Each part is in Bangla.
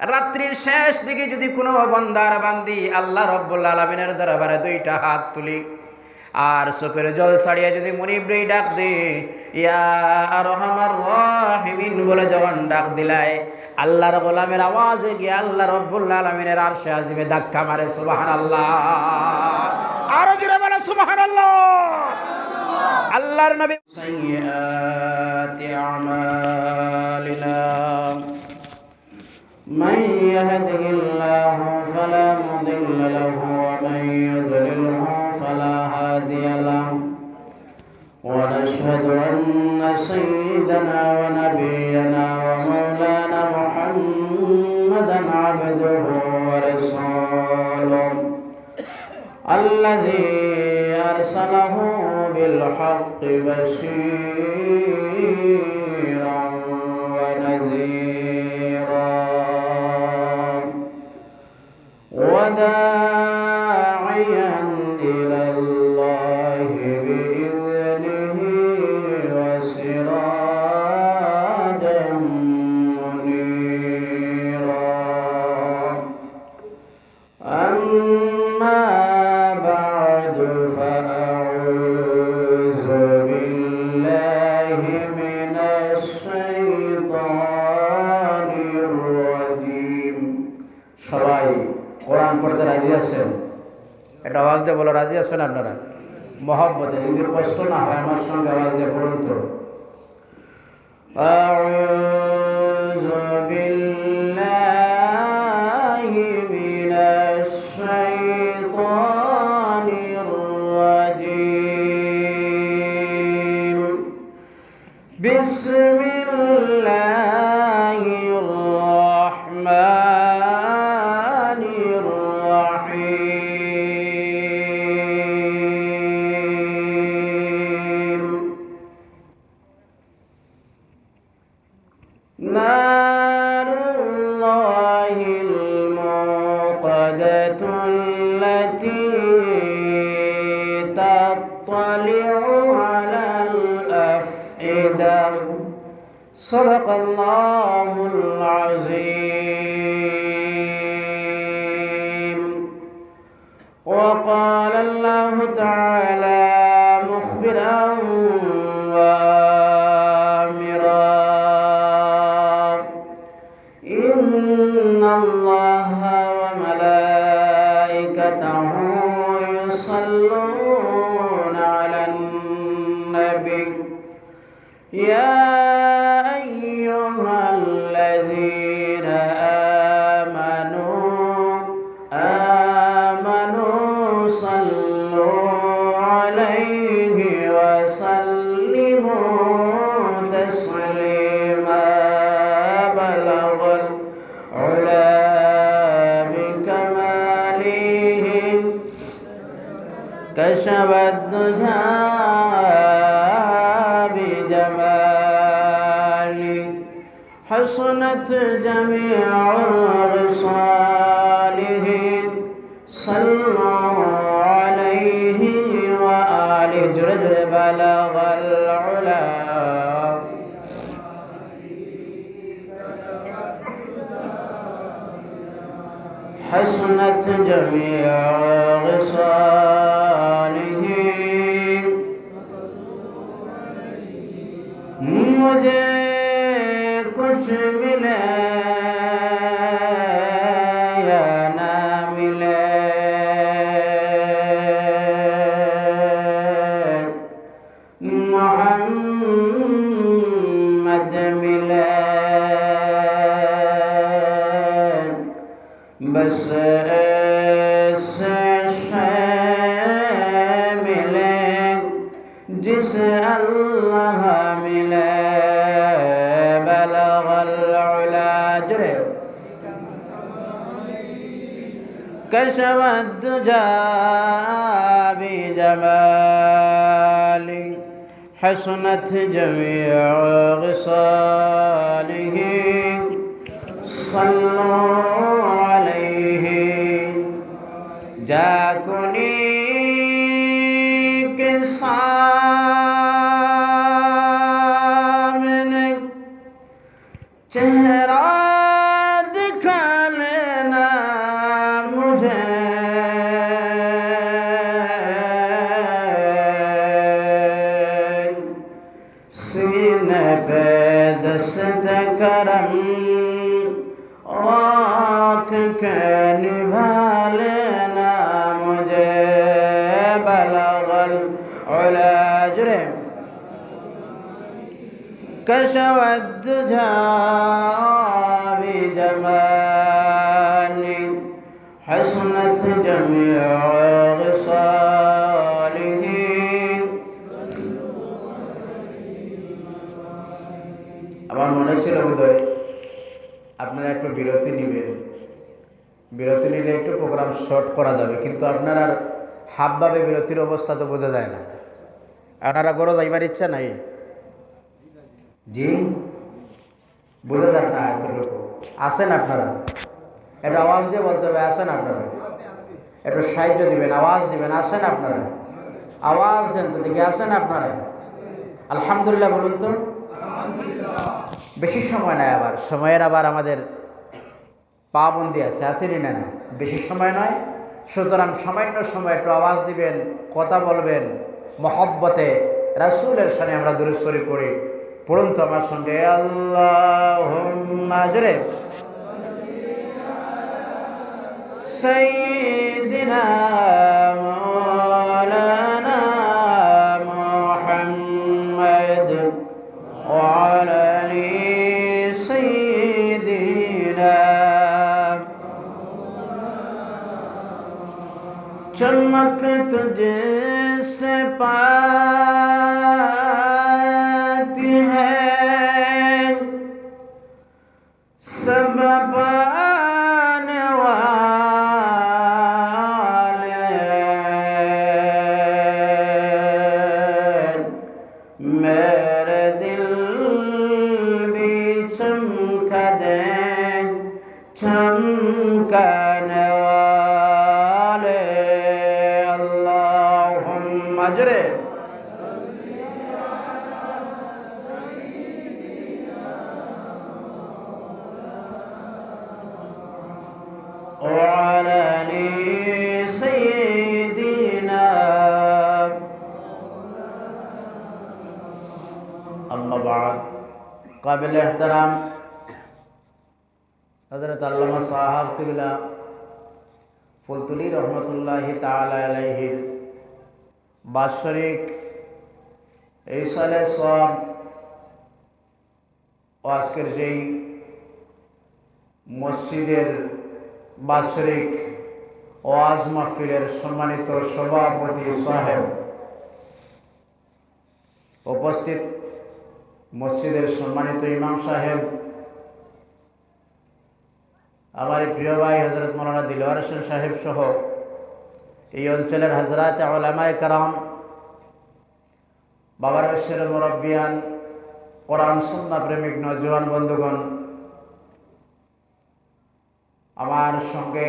রাত্রির শেষ দিকে যদি কোনো বান্দার বান্দি আল্লাহ রাব্বুল আলামিনের দরবারে দুইটা হাত তুলি আর চোখের জল ছাড়িয়ে যদি মুনিবরে ডাক দে ইয়া আরহামার রাহিমিন বলে যখন ডাক দিলায় আল্লাহর গোলামের আওয়াজে গিয়ে আল্লাহ রাব্বুল আলামিনের আরশে আজিমে ধাক্কা মারে। সুবহানাল্লাহ, আরো জোরে বলো সুবহানাল্লাহ। আল্লাহর নবী সাইয়্যাতি আমালিনা মান ইয়াহদিহিল্লাহু ফালা মুদিল্লা লাহু ওয়া মান ইউদ্লিলহু ফালা হাদিয়া লাহু ওয়া নাশহাদু আন্না সাইয়্যিদানা ওয়া নাবিyyana ওয়া মাওলানা মুহাম্মাদান আবদুহু ওয়া রাসূলুহু الذي أرسله بالحق بشيرا ونذيرا وداعيا إلى الله بإذنه وسراجا منيرا أما সবাই কোরআন পড়তে রাজি আছেন? একটা আওয়াজ দিয়ে বলো, রাজি আছেন আপনারা? মহব্বতে, যদি কষ্ট না হয় আমার সঙ্গে আওয়াজ দিয়ে বলুন তো। আউযু বিল্লাহি মিনাশ শাইতানির রাজীম। বিসমিল্লাহির রাহমানির রাহিম। নারুল্লাহিল মুকাদাতুল্লাতী তাত্তালি'ু আলাল আফইদা। সাদাকাল্লাহুল আযীম। وقال الله تعالى مخبرا وآمرا إن الله وملائكته يصلون على النبي يا أيها الذين آمنوا صلوا عليه وسلموا تسليما بلغ العلا بكماله كشف الدجى بجماله حسنت جميع خصاله صلوا عليه وآله جرجر بلغ العلا حسنت جميع خصاله मुझे कुछ मिले या ना मिले मोहम्मद मिले बस ऐसे मिले जिस अल्लाह मिले बलगल उला जरे कशफ الدجى بجماله حسنت جميع خصاله صلوا عليه जाकुनी के सामने चेहरा दिखा करम राख के निभा लेना मुझे बलगल उला जुरे कशवद्दुजा बिजमानी हसनत जमीअ गिसालिही। আমার মনে ছিল বোধহয় আপনারা একটু বিরতি নেবেন, বিরতি নিলে একটু প্রোগ্রাম শর্ট করা যাবে, কিন্তু আপনারা হাবভাবে বিরতির অবস্থা তো বোঝা যায় না। আপনারা গরো যাইবার ইচ্ছা নাই? জি, বোঝা যায় না এতটুকু। আসেন আপনারা, একটু আওয়াজ দিয়ে বলতে হবে আসেন আপনারা, একটু সাহায্য দিবেন, আওয়াজ দিবেন। আসেন আপনারা, আওয়াজ দেন তো দেখি, আসেন আপনারা। আলহামদুলিল্লাহ বলুন তো। বেশি সময় নয়, আবার সময়ের আবার আমাদের পাবন্দি আছে, আসেনি না? বেশি সময় নয়, সুতরাং সামান্য সময় একটু আওয়াজ দিবেন, কথা বলবেন, মহব্বতে রাসূলের শানে আমরা দুরূদ শরীফ পড়ি। পড়ুন তো আমার সঙ্গে, আল্লাহুম্মা জোরে সাইয়্যিদিনা মাওলানা মুহাম্মদ ওয়া আলা আলি সাইয়্যিদিনা। चमक तुझसे पाती है सब पाने वाले, मेरे दिल भी चमका दे चमकाने वाले। अल्लाहुम्मा जरे وعلى آل سيدنا। अम्मा बाद काबिल एहतराम हजरत अल्लामा साहब किबला ফুলতুলি রহমতুল্লাহি তাআলা আলাইহির বাৎসরিক এই সালে সব ও আজকের যেই মসজিদের বাৎসরিক ওয়াজ মাহফিলের সম্মানিত সভাপতি সাহেব, উপস্থিত মসজিদের সম্মানিত ইমাম সাহেব, আমার প্রিয় ভাই হযরত মাওলানা দিলওয়ার হোসেন সাহেব সহ এই অঞ্চলের হযরত উলামায়ে কেরাম, বাবার বয়সের মুরব্বিয়ান, কোরআন সুন্নাহ প্রেমিক নওজোয়ান বন্ধুগণ, আমার সঙ্গে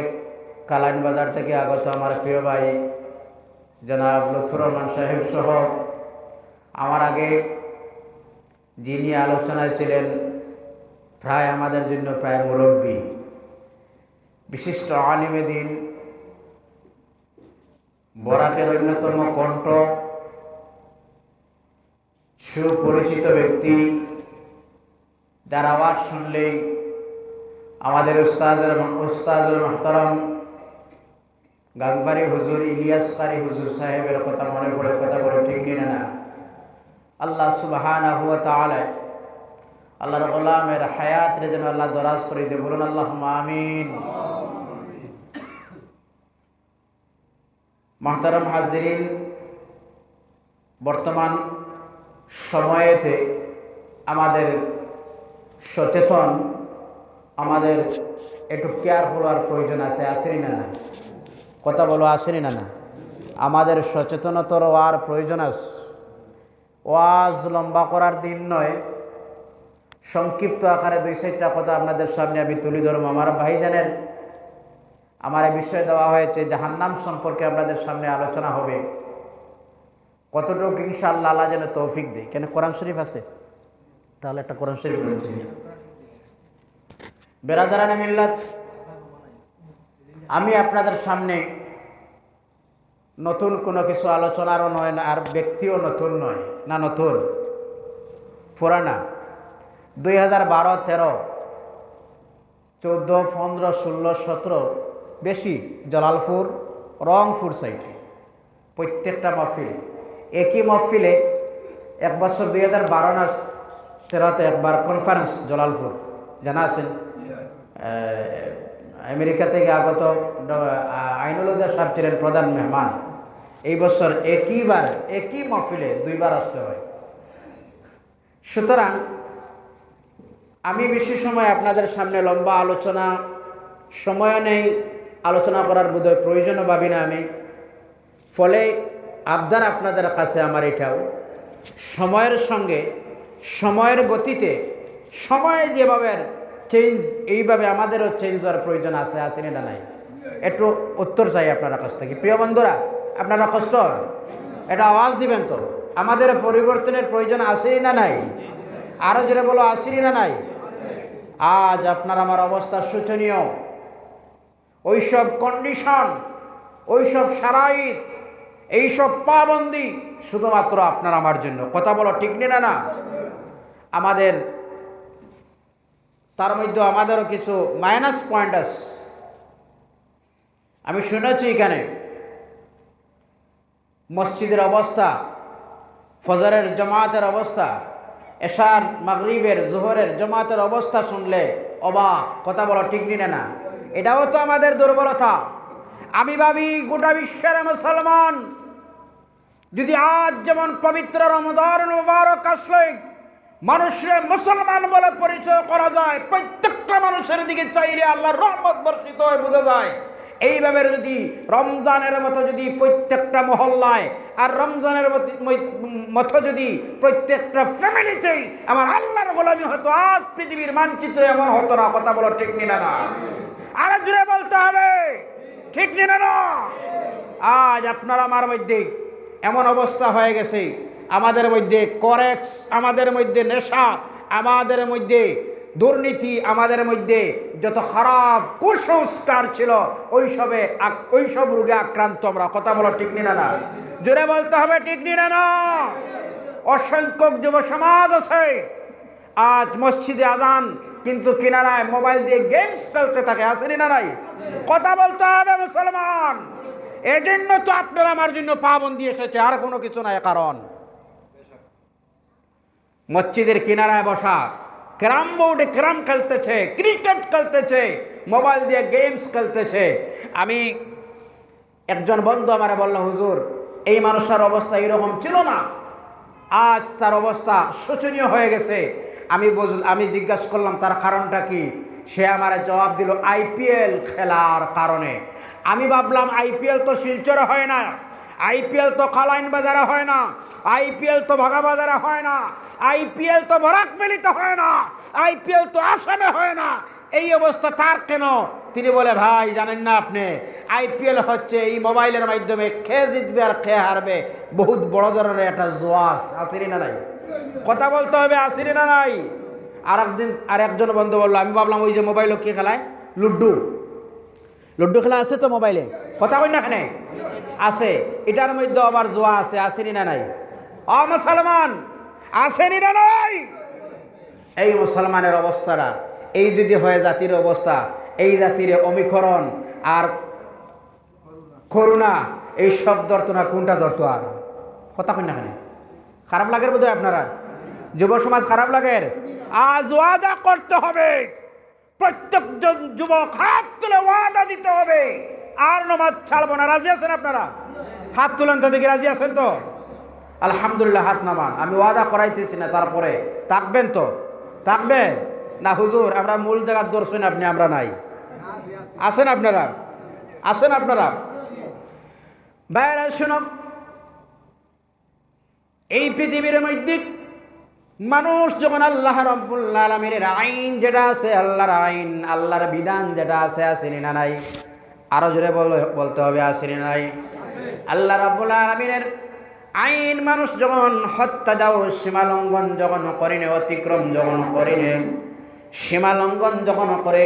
কালাইন বাজার থেকে আগত আমার প্রিয় ভাই জনাব লুৎফুর রহমান সাহেব সহ আমার আগে যিনি আলোচনায় ছিলেন, প্রায় আমাদের জন্য প্রায় মুরব্বী, বিশিষ্ট আলিমে দ্বীন, বরাকের অন্যতম কণ্ঠ, সুপরিচিত ব্যক্তি, যার আওয়াজ শুনলেই আমাদের উস্তাজুল মুহতারাম গাংবারি হুজুর ইলিয়াস কারি হুজুর সাহেবের কথা মনে পড়ে, কথা বলে ঠিক নিয়ে না। আল্লাহ সুবহানাহু ওয়া তাআলা আল্লাহর গোলামের হায়াত রে যেন আল্লাহ দরাজ করে দিয়ে, বলুন আল্লাহুম্মা আমিন। মুহতারাম হাজিরিন, বর্তমান সময়েতে আমাদের সচেতন, আমাদের একটু কেয়ারফুল হওয়ার প্রয়োজন আছে, আসেনি না? কথা বলো, আসেনি না? আমাদের সচেতনতার হওয়ার প্রয়োজন আছে। ওয়াজ লম্বা করার দিন নয়, সংক্ষিপ্ত আকারে 2-4টা কথা আপনাদের সামনে আমি তুলে ধরব। আমার ভাইজানের আমার এই বিষয় দেওয়া হয়েছে জাহান্নাম সম্পর্কে আপনাদের সামনে আলোচনা হবে। কতটুকু ইনশাআল্লাহ আল্লাহ যেন তৌফিক দেয়। কেন কোরআন শরীফ আছে, তাহলে একটা কোরআন শরীফ বলছি। বেরাদারানে মিল্লাত, আমি আপনাদের সামনে নতুন কোনো কিছু আলোচনারও নয়, আর ব্যক্তিও নতুন নয়, না নতুন পুরানা, 2012, 13, 14, 15, 16, 17 বেশি জালালপুর রংপুর সাইডে প্রত্যেকটা মহফিলে একই মহফিলে এক বছর 2012 না 13তে একবার কনফারেন্স জালালপুর জানা আছেন আমেরিকা থেকে আগত আইনুল সাহেব ছিলেন প্রধান মেহমান। এই বছর একই মহফিলে 2 বার আসতে হয়। সুতরাং আমি বেশি সময় আপনাদের সামনে লম্বা আলোচনা সময় নেই, আলোচনা করার বোধহয় প্রয়োজনও ভাবি না আমি। ফলে আবদার আপনাদের কাছে আমার এটাও, সময়ের সঙ্গে সময়ের গতিতে সময় যেভাবে চেঞ্জ, এইভাবে আমাদেরও চেঞ্জ হওয়ার প্রয়োজন আছে না নাই? একটু উত্তর চাই আপনার কাছ থেকে। প্রিয় বন্ধুরা, আপনারা কষ্ট এটা আওয়াজ দিবেন তো, আমাদের পরিবর্তনের প্রয়োজন আছে না নাই? আরও জোরে বলো, আসেনি না নাই? আজ আপনার আমার অবস্থা শোচনীয়। ওইসব কন্ডিশন, ওইসব শারাইত, এইসব পাবন্দি শুধুমাত্র আপনার আমার জন্য। কথা বলো ঠিক না? না আমাদের তার মধ্যে আমাদেরও কিছু মাইনাস পয়েন্ট আছে। আমি শুনেছি এখানে মসজিদের অবস্থা, ফজরের জামাতের অবস্থা, এশার মাগরিবের জোহরের জামাতের অবস্থা শুনলে অবাক। কথা বলো ঠিক না? এটাও তো আমাদের দুর্বলতা। আমি ভাবি গোটা বিশ্বের মুসলমান যদি আজ যেমন পবিত্র রমজান মুবারক আসলে মানুষের মুসলমান বলে পরিচয় করা যায়, প্রত্যেকটা মানুষের দিকে চাইলে আল্লাহর রহমত বর্ষিত হয়ে বোঝা যায়। এইভাবে যদি রমজানের মতো যদি প্রত্যেকটা মহল্লায় আর রমজানের মতো যদি প্রত্যেকটা ফ্যামিলিতেই আমার আল্লাহর গোলামি হতো, আজ পৃথিবীর মানচিত্র এমন হতো না। কথা বলো ঠিক না? আর জুড়ে বলতে হবে ঠিক না? আজ আপনার আমার মধ্যে এমন অবস্থা হয়ে গেছে, আমাদের মধ্যে করেক্স, আমাদের মধ্যে নেশা, আমাদের মধ্যে দুর্নীতি, আমাদের মধ্যে যত খারাপ কুসংস্কার ছিল ওইসব রোগে আক্রান্ত আমরা। কথা বলো ঠিক না? জোরে বলতে হবে ঠিক না? অসংখ্য যুব সমাজ আছে আজ মসজিদে আজান কিন্তু কিনারায় মোবাইল দিয়ে গেমস খেলতে থাকে। আসেনি না নাই? কথা বলতে হবে মুসলমান। এই জন্য তো আপনার আমার জন্য পাবন্দি এসেছে, আর কোনো কিছু নাই। কারণ মসজিদের কিনারায় বসা, ক্যারাম বোর্ডে ক্যারাম খেলতেছে, ক্রিকেট খেলতেছে, মোবাইল দিয়ে গেমস খেলতেছে। আমি একজন বন্ধু আমারে বলল, হুজুর এই মানুষের অবস্থা এরকম ছিল না, আজ তার অবস্থা শোচনীয় হয়ে গেছে। আমি জিজ্ঞাসা করলাম তার কারণটা কি? সে আমার জবাব দিল, আইপিএল খেলার কারণে। আমি ভাবলাম আইপিএল তো শিলচরে হয় না, আইপিএল তো কালাইন বাজারে হয় না, আইপিএল তো ভাগা বাজারে হয় না, আইপিএল তো বরাকবেলিতে হয় না, আইপিএল তো আসামে হয় না। এই অবস্থা তার কেন? তিনি বলে, ভাই জানেন না আপনি, আইপিএল হচ্ছে এই মোবাইলের মাধ্যমে খেয়ে জিতবে আর খেয়ে হারবে, বহুত বড় ধরনের একটা জোয়াস। আসেনি না নাই? কথা বলতে হবে, আসেনি না নাই? আর একজন বন্ধু বললো, আমি ভাবলাম ওই যে মোবাইল কি খেলায়, লুড্ডু খেলা আছে তো মোবাইলে। কথা কই না? এখানে আছে, এটার মধ্যে আবার জোয়া আছে। আসেনি না নাই? মুসলমান, আসেনি না নাই? এই মুসলমানের অবস্থাটা এই যদি হয় জাতির অবস্থা, এই জাতির অমিকরণ আর করুণা, এই সব ধরতো না, কোনটা ধরতো? আর কথা কই না? এখানে খারাপ লাগের বোধহয় আপনারা, যুব সমাজ খারাপ লাগের। আজ ওয়াদা করতে হবে, প্রত্যেকজন যুবক হাত তুলে ওয়াদা দিতে হবে, আর নামাজ ছাড়বো না। রাজি আছেন আপনারা? হাত তুলেন তো দেখি, রাজি আছেন তো? আলহামদুলিল্লাহ, হাত নামান। আমি ওয়াদা করাইতেছি না, তারপরে থাকবেন তো? থাকবেন না? হুজুর আমরা মূল জায়গার দর্শন আপনি, আমরা নাই। আছেন আপনারা? আছেন আপনারা? বাইরে শুনুন, এই পৃথিবীর মধ্যে মানুষ যখন আল্লাহ রাব্বুল আলামিনের আইন যেটা আছে, আল্লাহর আইন, আল্লাহর বিধান যেটা আছে, আসেনি না নাই? আরো জোরে বলতে হবে, আসেনি না নাই? আল্লাহ রাব্বুল আলামিনের আইন মানুষ যখন হত্যা যাও, সীমালঙ্ঘন যখন করেনি, অতিক্রম যখন করেনি, সীমালঙ্ঘন যখন করে,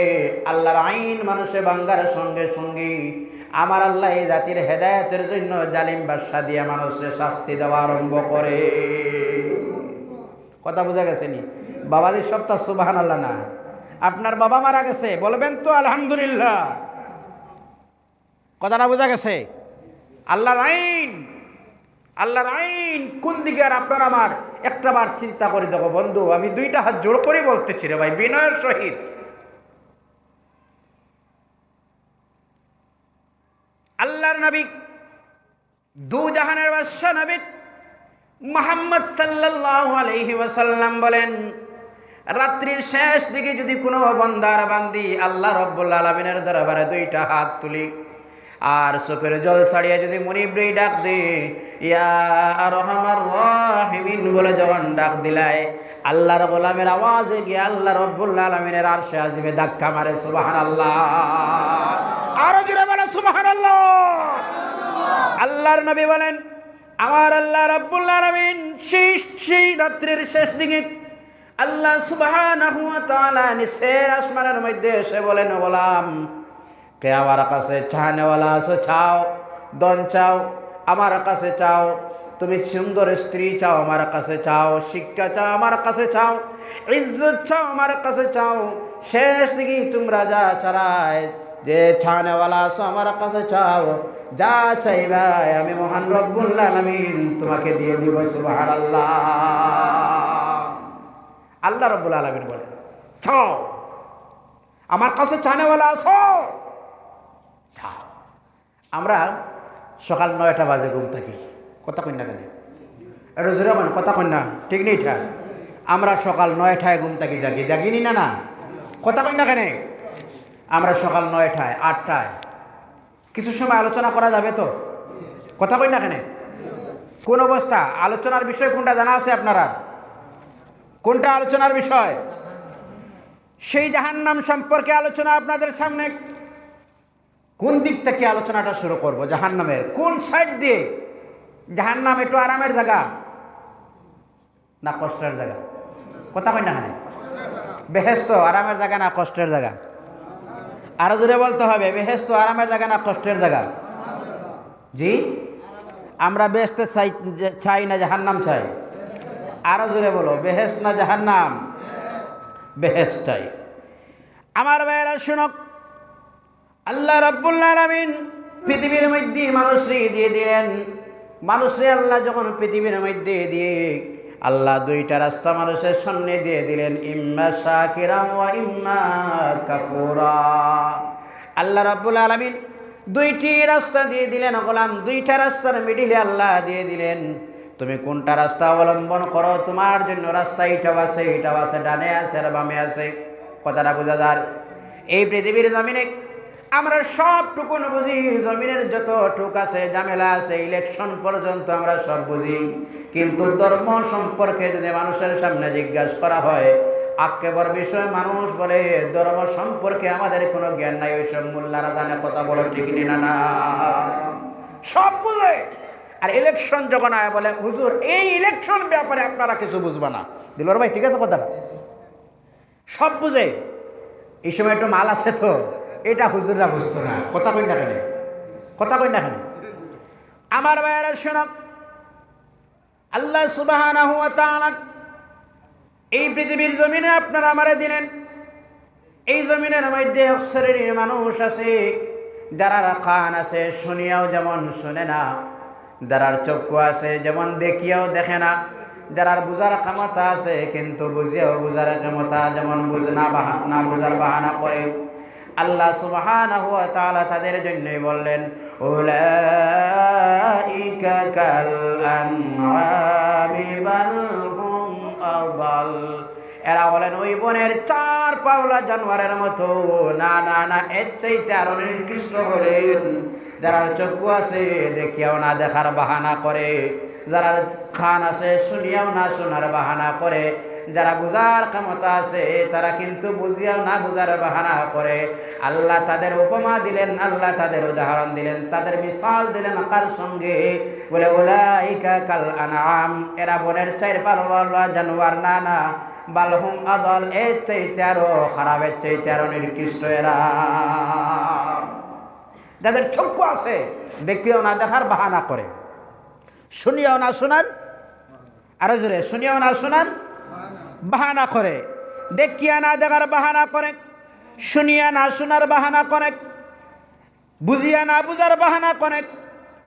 আল্লাহর আইন মানুষে বাঙ্গার সঙ্গে সঙ্গে আমার আল্লাহ এই জাতির হেদায়েতের জন্য জালিম বাদশা দিয়ে মানুষের শাস্তি দেওয়া আরম্ভ করে। কথা বোঝা গেছে নি? বাবাদের সপ্তাহ সুবহানাল্লাহ না। আপনার বাবা মারা গেছে, বলবেন তো আলহামদুলিল্লাহ। কথাটা বোঝা গেছে? আল্লাহর আইন, আল্লাহর আইন কোন দিকে আর আপনার আমার একটা বার চিন্তা করে দেখো বন্ধু। আমি দুইটা হাত জোড় করে বলতেছি রে ভাই, বিনয়ের সহিত। আল্লাহর নবী, দু জাহানের বাদশা নবী মুহাম্মদ সাল্লাল্লাহু আলাইহি ওয়াসাল্লাম বলেন, রাত্রির শেষ দিকে যদি কোনো বান্দার বান্দি আল্লাহ রাব্বুল আলামিনের দরবারে দুইটা হাত তুলি আর চোখের জল ছাড়িয়ে যদি মুনিবরে ডাক দে, ইয়া আরহামার রাহিমিন বলে যখন ডাক দিলায়, আল্লাহর গোলামের আওয়াজে গিয়ে আল্লাহ রাব্বুল আলামিনের আরশে আজিমে ধাক্কা মারে। সুবহানাল্লাহ, আরো জোরে বলো সুবহানাল্লাহ। আল্লাহর নবী বলেন, আমার আল্লাহ রাব্বুল আলামিন সেই রাত্রির শেষ দিকে আল্লাহ সুবহানাহু ওয়া তাআলা নিচের আসমানের মধ্যে এসে বলেন, গোলাম কে আমার কাছে চাহনেওয়ালা আছো, চাও, দন চাও আমার কাছে চাও, তুমি সুন্দর স্ত্রী চাও আমার কাছে চাও, শিক্ষা চাও আমার কাছে চাও, ইজ্জত চাও আমার কাছে চাও, শেষ দিকে তোমরা যা চারায় যে ছানেওয়ালা আছো আমার কাছে চাও, যা চাইবা আমি মহান রব্বুল আলামিন তোমাকে দিয়ে দিব। সুবহানাল্লাহ। আল্লাহ রব্বুল আলামিন বলেন, চাও আমার কাছে ছানেওয়ালা আছো, চাও। আমরা সকাল 9টা বাজে ঘুম থাকি, কথা কন্যা কেন এটা জোরে মানে কথা কন্যা ঠিক নেই ঠিক। আমরা সকাল 9টায় ঘুম থাকি, জাগিনি না না, কথা কন্যা কেন? আমরা সকাল 9টায় 8টায় কিছু সময় আলোচনা করা যাবে তো, কথা কই না কেন? কোন অবস্থা আলোচনার বিষয় কোনটা জানা আছে আপনারা? কোনটা আলোচনার বিষয়? সেই জাহান্নাম সম্পর্কে আলোচনা আপনাদের সামনে। কোন দিক থেকে আলোচনাটা শুরু করব? জাহান্নামের কোন সাইড দিয়ে? জাহান্নাম একটু আরামের জায়গা না কষ্টের জায়গা? কথা কই না কেন? বেহেশত আরামের জায়গা না কষ্টের জায়গা? আরো জোরে বলতে হবে, বেহেশত আরামের জায়গা না কষ্টের জায়গা? জি, আমরা বেহেশতে চাই না জাহান্নাম চাই? আরো জোরে বলো, বেহেশত না জাহান্নাম? বেহেশত চাই। আমার ভাইয়েরা শুনো, আল্লাহ রাব্বুল আলামিন পৃথিবীর মধ্যে মানুষরে দিয়ে দিলেন। মানুষরে আল্লাহ যখন পৃথিবীর মধ্যে দিয়ে আল্লাহ দুইটা রাস্তা মানুষের সামনে দিয়ে দিলেন, ইম্মা শাকিরা ওয়া ইম্মা কাফুরা। আল্লাহ রাব্বুল আলামিন দুইটি রাস্তা দিয়ে দিলেন গোলাম, দুইটা রাস্তার মিডিলে আল্লাহ দিয়ে দিলেন। তুমি কোনটা রাস্তা অবলম্বন করো, তোমার জন্য রাস্তা এটাও আছে, এটাও আছে, ডানে আছে আর বামে আছে। কথাটা বোঝা যায়? এই পৃথিবীর জমিনে আমরা সবটুকু বুঝি, জমিনের যত টুক আছে, ঝামেলা আছে, ইলেকশন পর্যন্ত আমরা সব বুঝি। কিন্তু ধর্ম সম্পর্কে যদি মানুষের সামনে জিজ্ঞাসা করা হয়, আক্ষেপের বিষয় মানুষ বলে ধর্ম সম্পর্কে আমাদের কোনো জ্ঞান নাই, ওইসব মোল্লারা জানে। কথা বলো ঠিক না? না, সব বুঝে। আর ইলেকশন যখন আয় বলে, হুজুর এই ইলেকশন ব্যাপারে আপনারা কিছু বুঝবে না। দিলর ভাই ঠিক আছে কথা? সব বুঝে। এই সময় একটু মাল আছে তো, এটা হুজুররা বুঝতো না। কথা কই না কেন? কথা কই না কেন? আমার ভাইয়েরা শোনো, আল্লাহ সুবহানাহু ওয়া তাআলা এই পৃথিবীর জমিনে আপনারা আমারে দিলেন। এই জমিনের মধ্যে এক শ্রেণীর মানুষ আছে, যারা কান আছে শুনিয়াও যেমন শুনে না, যারার চক্ষু আছে যেমন দেখিয়াও দেখে না, যারার বুঝার ক্ষমতা আছে কিন্তু বুঝিয়াও বুঝার ক্ষমতা যেমন না বুঝার বাহানা করে। আল্লাহ সুবহানাহু ওয়া তাআলা তাদের জন্যই বললেন, উলাইকা কাল আনআমি বাল হুম আদাল। এরা বলেন ওই বনের 4 পাওলা জানোয়ারের মতো। না না না, এর চাইতে আরো নিকৃষ্ট হলেন যারা চক্ষু আছে দেখিয়াও না দেখার বাহানা করে, যারা কান আছে শুনিয়াও না শোনার বাহানা করে, যারা বুঝার ক্ষমতা আছে তারা কিন্তু বুঝিয়াও না বুঝার বাহানা করে। আল্লাহ তাদের উপমা দিলেন, আল্লাহ তাদের উদাহরণ দিলেন, তাদের মিসাল দিলেন কার সঙ্গে? বলে উলাইকা কাল আনআম, এরা বনের 4 পাওয়া জানোয়ার। না না, বালহুম আদাল, এর চাইতে আরো খারাপ, এর চাইতে আরো নিকৃষ্ট এরা। যাদের চক্ষু আছে দেখিও না দেখার বাহানা করে, শুনিয়াও না শোনার, আরো জোরে, শুনিয়াও না শোনার বাহানা করে, দেখিয়া না দেখার বাহানা করে, শুনিয়া না শোনার বাহানা করে, বুঝিয়া না বুঝার বাহানা করে।